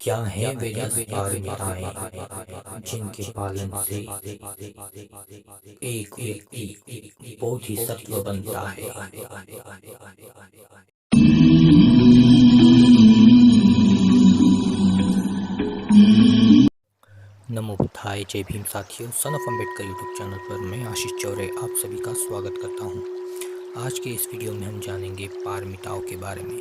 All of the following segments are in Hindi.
क्या है वे 10 पारमिताएं जिनके पालन से एक व्यक्ति बोधिसत्व बनता है। नमो बुद्धाय, जय भीम साथियों। Son of Ambedkar YouTube channel पर मैं आशीष चौरे आप सभी का स्वागत करता हूं। आज के इस वीडियो में हम जानेंगे पारमिताओं के बारे में।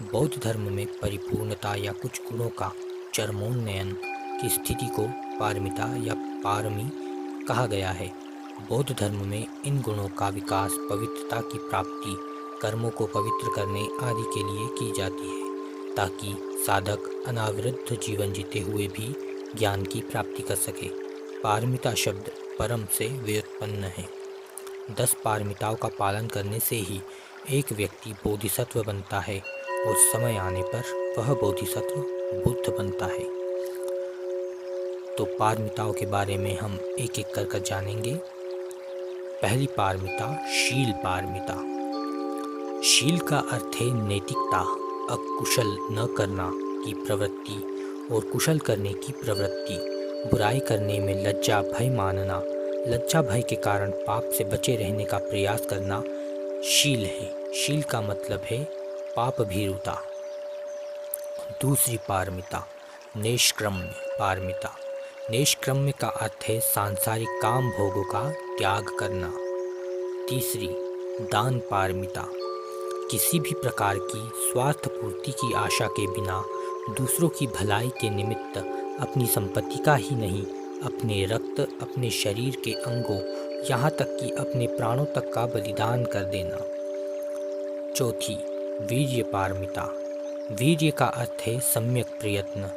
बौद्ध धर्म में परिपूर्णता या कुछ गुणों का चरमोन्नयन की स्थिति को पारमिता या पारमी कहा गया है। बौद्ध धर्म में इन गुणों का विकास पवित्रता की प्राप्ति, कर्मों को पवित्र करने आदि के लिए की जाती है, ताकि साधक अनावृद्ध जीवन जीते हुए भी ज्ञान की प्राप्ति कर सके। पारमिता शब्द परम से व्युत्पन्न है। 10 पारमिताओं का पालन करने से ही एक व्यक्ति बोधिसत्व बनता है और समय आने पर वह बोधिसत्व बुद्ध बनता है। तो पारमिताओं के बारे में हम एक एक कर जानेंगे। पहली पारमिता शील पारमिता। शील का अर्थ है नैतिकता, अकुशल न करना की प्रवृत्ति और कुशल करने की प्रवृत्ति। बुराई करने में लज्जा भय मानना, लज्जा भय के कारण पाप से बचे रहने का प्रयास करना शील है। शील का मतलब है पाप भीरुता। दूसरी पारमिता नैष्क्रम्य पारमिता। नैष्क्रम्य का अर्थ है सांसारिक काम भोगों का त्याग करना। तीसरी दान पारमिता। किसी भी प्रकार की स्वार्थ पूर्ति की आशा के बिना दूसरों की भलाई के निमित्त अपनी संपत्ति का ही नहीं, अपने रक्त, अपने शरीर के अंगों, यहाँ तक कि अपने प्राणों तक का बलिदान कर देना। चौथी वीर्य पारमिता। वीर्य का अर्थ है सम्यक प्रयत्न।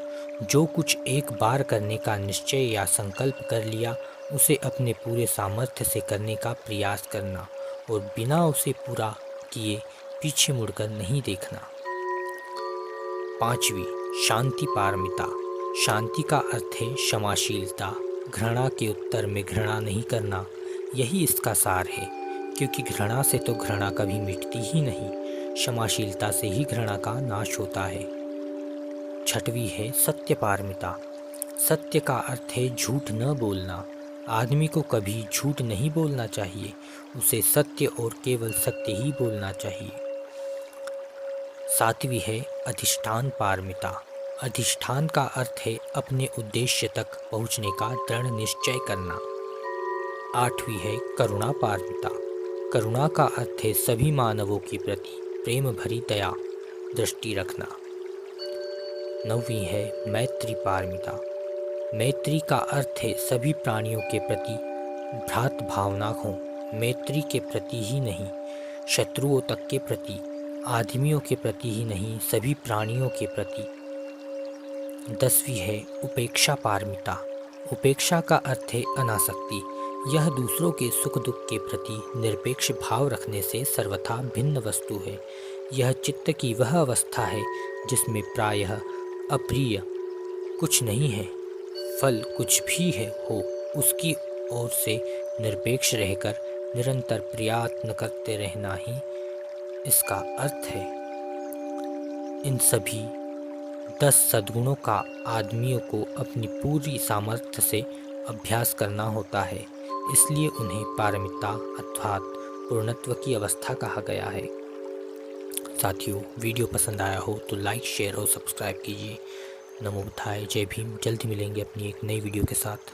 जो कुछ एक बार करने का निश्चय या संकल्प कर लिया, उसे अपने पूरे सामर्थ्य से करने का प्रयास करना और बिना उसे पूरा किए पीछे मुड़कर नहीं देखना। पांचवी शांति पारमिता। शांति का अर्थ है क्षमाशीलता। घृणा के उत्तर में घृणा नहीं करना, यही इसका सार है, क्योंकि घृणा से तो घृणा कभी मिटती ही नहीं। क्षमाशीलता से ही घृणा का नाश होता है। छठवीं है सत्य पारमिता। सत्य का अर्थ है झूठ न बोलना। आदमी को कभी झूठ नहीं बोलना चाहिए, उसे सत्य और केवल सत्य ही बोलना चाहिए। सातवीं है अधिष्ठान पारमिता। अधिष्ठान का अर्थ है अपने उद्देश्य तक पहुँचने का दृढ़ निश्चय करना। आठवीं है करुणा पारमिता। करुणा का अर्थ है सभी मानवों के प्रति प्रेम भरी दया दृष्टि रखना। नौवीं है मैत्री पारमिता। मैत्री का अर्थ है सभी प्राणियों के प्रति भ्रात भावना हो। मैत्री के प्रति ही नहीं, शत्रुओं तक के प्रति, आदमियों के प्रति ही नहीं, सभी प्राणियों के प्रति। 10वीं है उपेक्षा पारमिता। उपेक्षा का अर्थ है अनासक्ति। यह दूसरों के सुख दुख के प्रति निरपेक्ष भाव रखने से सर्वथा भिन्न वस्तु है। यह चित्त की वह अवस्था है जिसमें प्रायः अप्रिय कुछ नहीं है, फल कुछ भी है हो, उसकी ओर से निरपेक्ष रहकर निरंतर प्रयत्न करते रहना ही इसका अर्थ है। इन सभी 10 सद्गुणों का आदमियों को अपनी पूरी सामर्थ्य से अभ्यास करना होता है, इसलिए उन्हें पारमिता अर्थात पूर्णत्व की अवस्था कहा गया है। साथियों, वीडियो पसंद आया हो तो लाइक, शेयर और सब्सक्राइब कीजिए। नमो बुद्धाय, जय भीम। जल्दी मिलेंगे अपनी एक नई वीडियो के साथ।